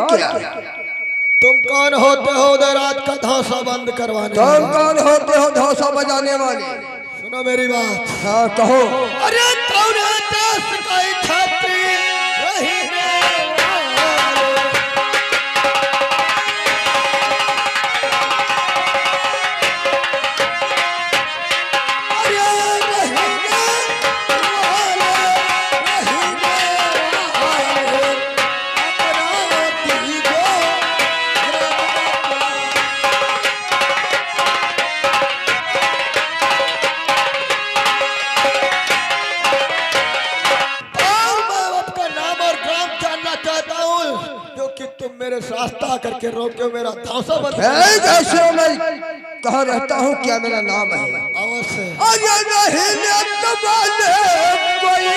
क्या? तुम कौन होते हो उदयराज का धौसा बंद करवाने? तुम कौन होते हो धौसा बजाने वाले? सुनो मेरी बात। हाँ कहो। अरे कौन है देश का छात्री रही मेरे रास्ता करके रोके मेरा धौसा बंद। कैसे मैं कहाँ रहता हूँ, क्या मेरा नाम है? अवश्य। अरे नहीं तुम्हारे कोई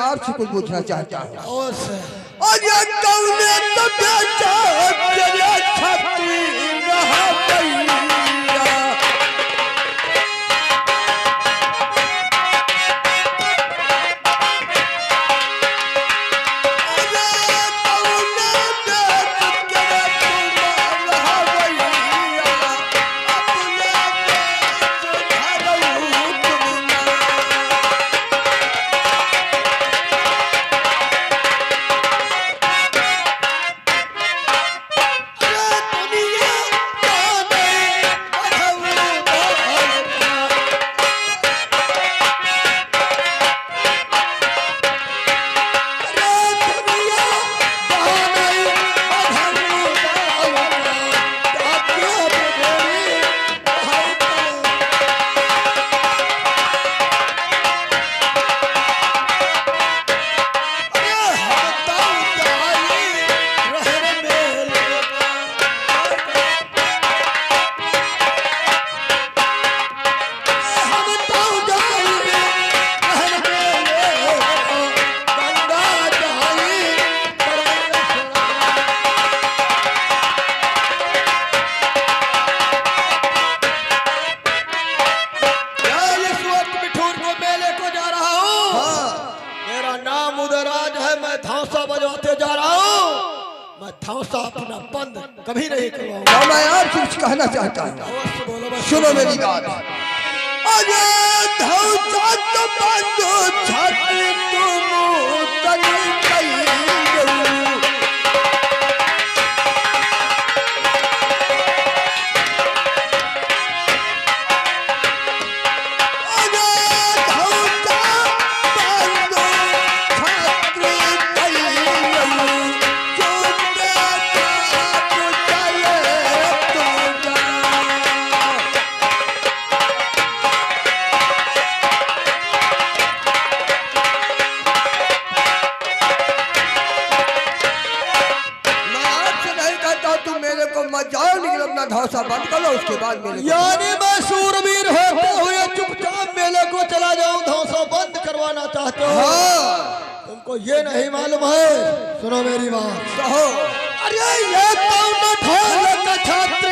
आपसे कुछ पूछना चाहता हूँ। और ये कौने तो बेचा तेरे छाती रहा पैया। धौसा अपना बंद कभी नहीं करवाऊंगा। मैं आपसे कुछ कहना चाहता हूँ, सुनो मेरी बात। अरे धौसा तो बंद छाती तुम तनी धौसा बंद करो, उसके बाद मेरे यानी मैं सूरवीर होते हुए चुपचाप मेले को चला जाऊं, धौसा बंद करवाना चाहते हो? हाँ। तुमको ये नहीं मालूम है? सुनो मेरी बात। कहो। अरे ये कौन ढोल का छात्री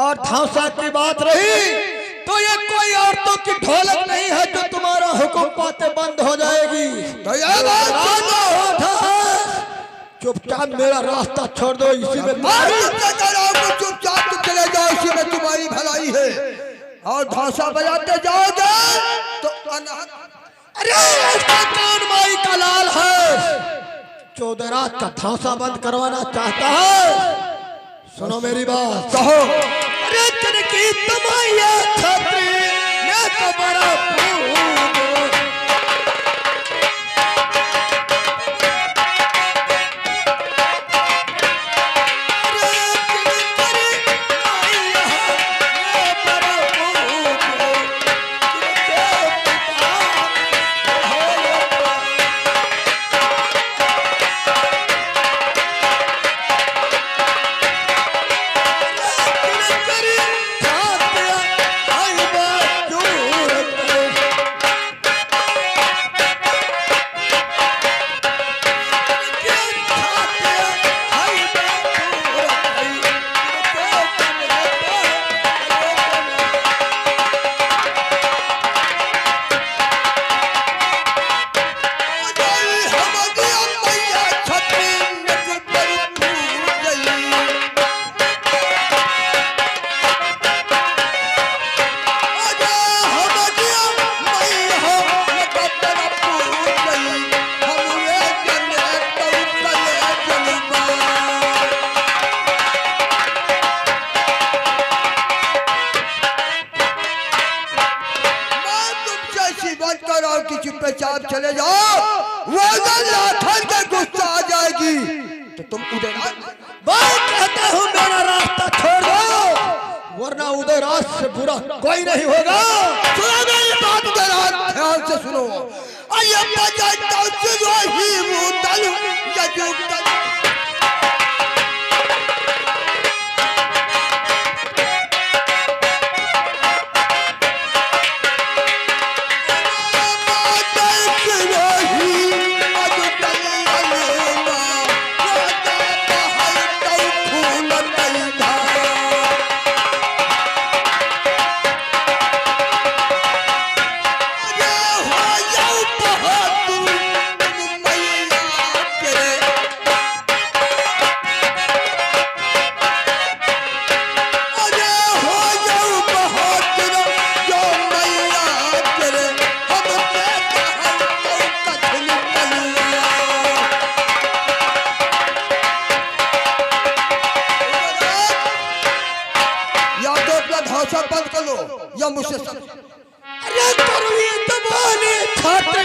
और धांसा की बात रही तो ये कोई औरतों की ढोलक नहीं है जो तुम्हारा हुक्म पाते बंद हो जाएगी। तो ये बात राजा होता है, चुपचाप मेरा रास्ता छोड़ दो, इसी में चुपचाप तो चले जाओ, इसी में तुम्हारी भलाई है। और धांसा बजाते जाओगे तो अरे इसका कौन माई का लाल है, 14 रात का धांसा बंद करवाना चाहता है। सुनो मेरी बात, कहो। अरे की तमाया छतरी मैं तो बड़ा चुपचाप चले जाओ, वो लाठन के गुस्सा आ जाएगी तो तुम उधर बात कहता हूँ मेरा रास्ता छोड़ दो, वरना उधर रात से बुरा कोई नहीं होगा। सुनो मेरी बात जरा ध्यान से सुनो। या मुझसे अरे करुई दबाने छाते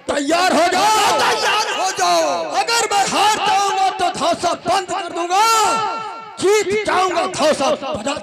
तैयार हो जाओ। अगर मैं हार जाऊंगा तो धौसा बंद कर दूंगा, जीत जाऊंगा धौसा बजा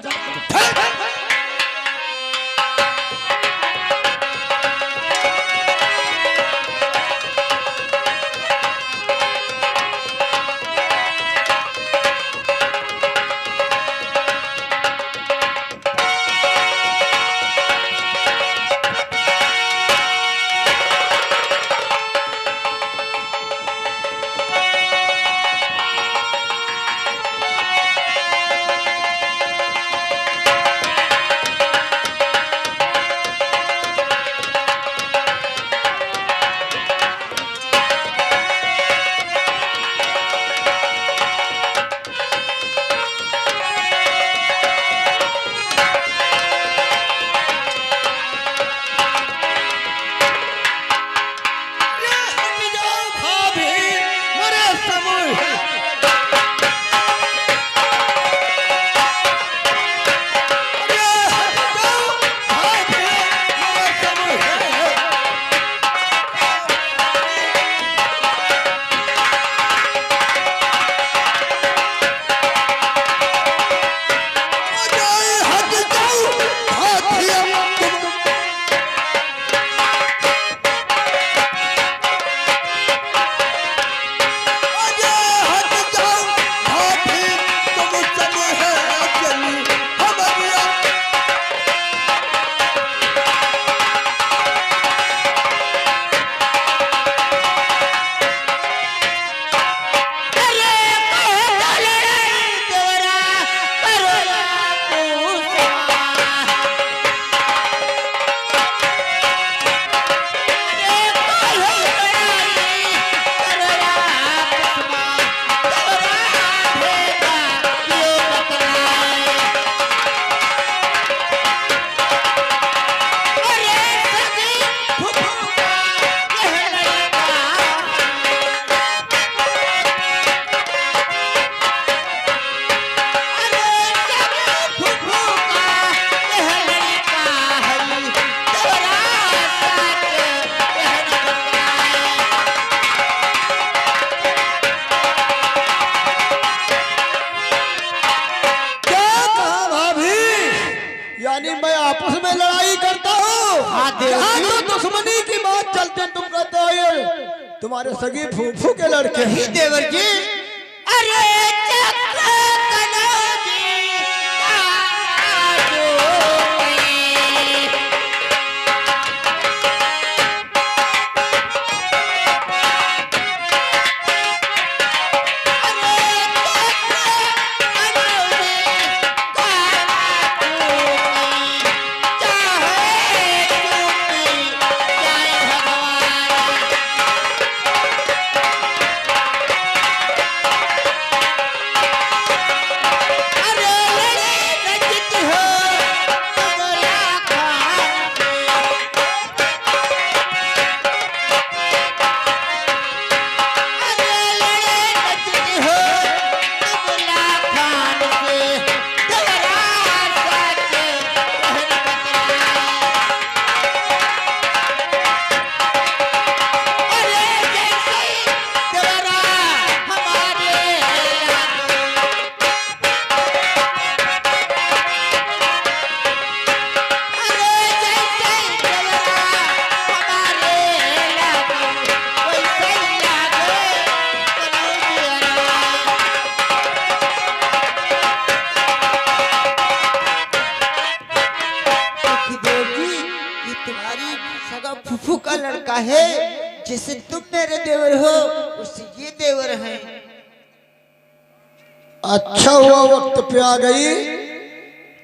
आपस में लड़ाई करता हूँ। हाँ देवर यहाँ जी। तो दुश्मनी की बात चलते तुम कहते हो ये तुम्हारे सगी फूफू के लड़के नहीं हैं। देवर जी, अरे चक्र कनौजी फूफू का लड़का है। जैसे तुम मेरे देवर हो उससे ये देवर हैं। अच्छा हुआ वक्त पे आ गई,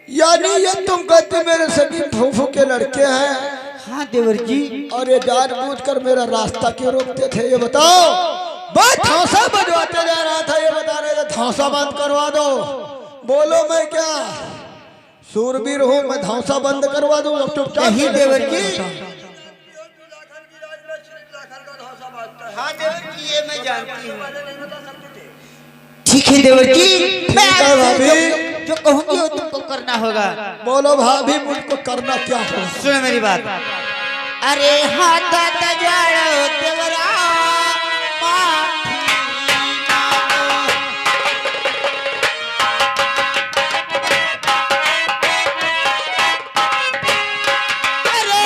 यानी ये तुम कहते मेरे सगी फूफू के लड़के हैं हाँ देवर जी। और ये जानबूझकर मेरा रास्ता क्यों रोकते थे ये बताओ। बस धौसा बजवाते जा रहा था, ये बता रहे थे धौसा बंद करवा दो। बोलो मैं क्या सूरबीर हूँ, मैं धौसा बंद करवा दूँ? चुपचाप नहीं देवर जी। हाँ देवर जी, ये मैं जानती हूँ। ठीक है देवर जी, मैं ठीक है भाभी। जो कहूँगी वो तुमको करना होगा। बोलो भाभी मुझको करना क्या है? सुनो मेरी बात। अरे हाथ तजाड़ो देवरा माफी मांगो। अरे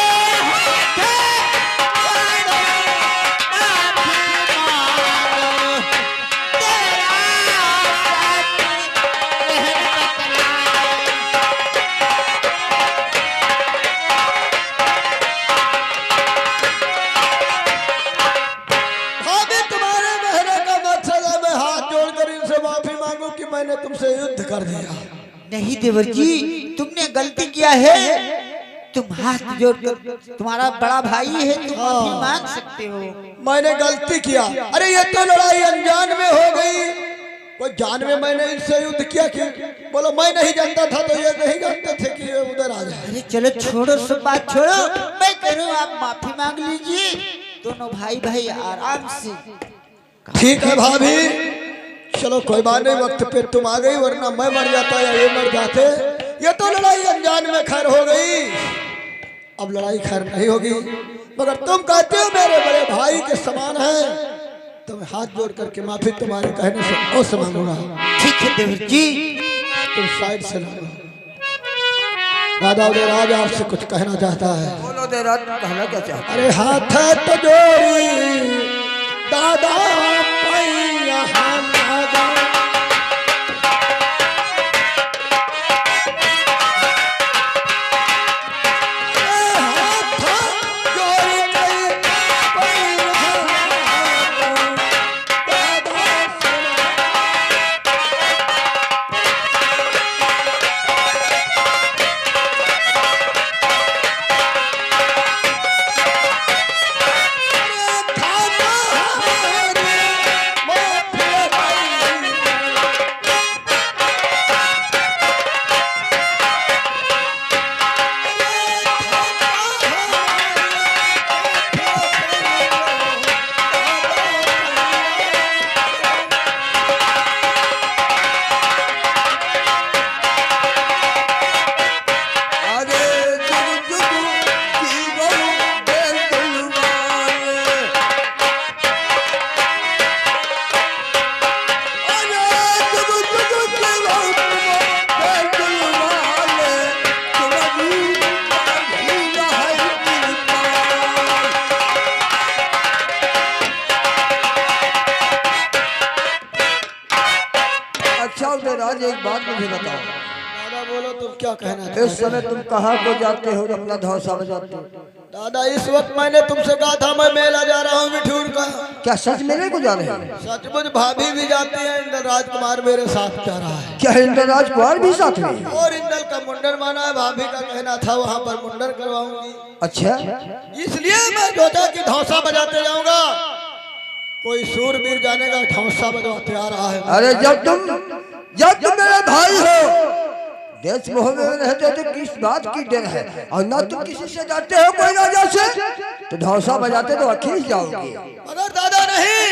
हाथ तजाड़ो माफी मांगो। तेरा साथ रहन बतलाए। भाभी तुम्हारे बहने का मकसद है मैं हाथ जोड़कर इनसे माफी मांगू कि मैंने तुमसे युद्ध कर दिया? नहीं देवर जी, तुमने गलती किया है। तुम हाथ जोड़कर, तुम्हारा बड़ा भाई है, तुम माफी मांग सकते हो। मैंने गलती किया। अरे ये तो लड़ाई अनजान में हो गई, कोई जान में मैंने इनसे युद्ध किया कि? बोलो मैं नहीं जानता था तो ये नहीं जानते थे कि ये उधर आ जाए। अरे चलो छोड़ो, सब बात छोड़ो। मैं करूँ आप माफी मांग लीजिए, दोनों भाई भाई आराम से। ठीक है भाभी, चलो कोई बात नहीं, वक्त पे तुम आ गई, वरना मैं मर जाता या ये मर जाते। ये तो लड़ाई अनजान में खैर हो गई, अब लड़ाई खैर नहीं होगी। मगर तुम कहते हो मेरे बड़े भाई के समान है, तो मैं हाथ जोड़ करके माफी तुम्हारे कहने से अवश्य मांगूंगा। ठीक है देवर जी। तुम साइड से लो। दादा उदय राज आपसे कुछ कहना चाहता है। बोलो दे रात कहना क्या चाहता? अरे हाथ तो जोड़ी दादा पैया दादा। उदयराज एक बात मुझे बताओ। दादा बोलो तुम क्या कहना चाहते इस समय तुम कहाँ को जाते हो अपना धौसा बजाते हो? दादा इस वक्त मैंने तुमसे कहा था मैं मेला जा रहा हूँ मिठूर का। क्या सच मेरे को जा रहे हैं? सचमुच भाभी भी जाती है, इंद्र राजकुमार मेरे साथ जा रहा है। क्या इंद्र राजकुमार भी साथ में? और इंद्र का मुंडन माना है, भाभी का कहना था वहाँ पर मुंडन करवाऊंगी। अच्छा, इसलिए मैं सोचा कि धौसा बजाते जाऊंगा, कोई सूरवीर जाने का धौसा बजवाते आ रहा है। अरे जब तुम मेरे भाई हो, देश मोह में रहते तो किस बात की डर है? और ना तुम किसी से डरते हो कोई राजा से, तो धौसा बजाते तो अखीर जाओगे। मगर दादा नहीं,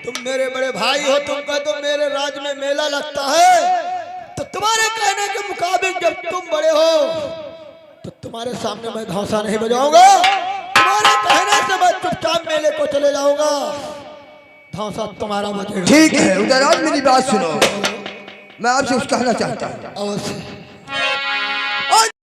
तुम मेरे बड़े भाई हो, तुम कह तो मेरे राज्य में मेला लगता है, तो तुम्हारे कहने के मुताबिक जब तुम बड़े हो तो तुम्हारे सामने मैं धौसा नहीं बजाऊंगा। तुम्हारे कहने से मैं चुपचाप मेले को चले जाऊंगा, धौसा तुम्हारा बजेगा। ठीक है उदयराज, मेरी बात सुनो, मैं आपसे कुछ कहना चाहता हूँ। अवश्य।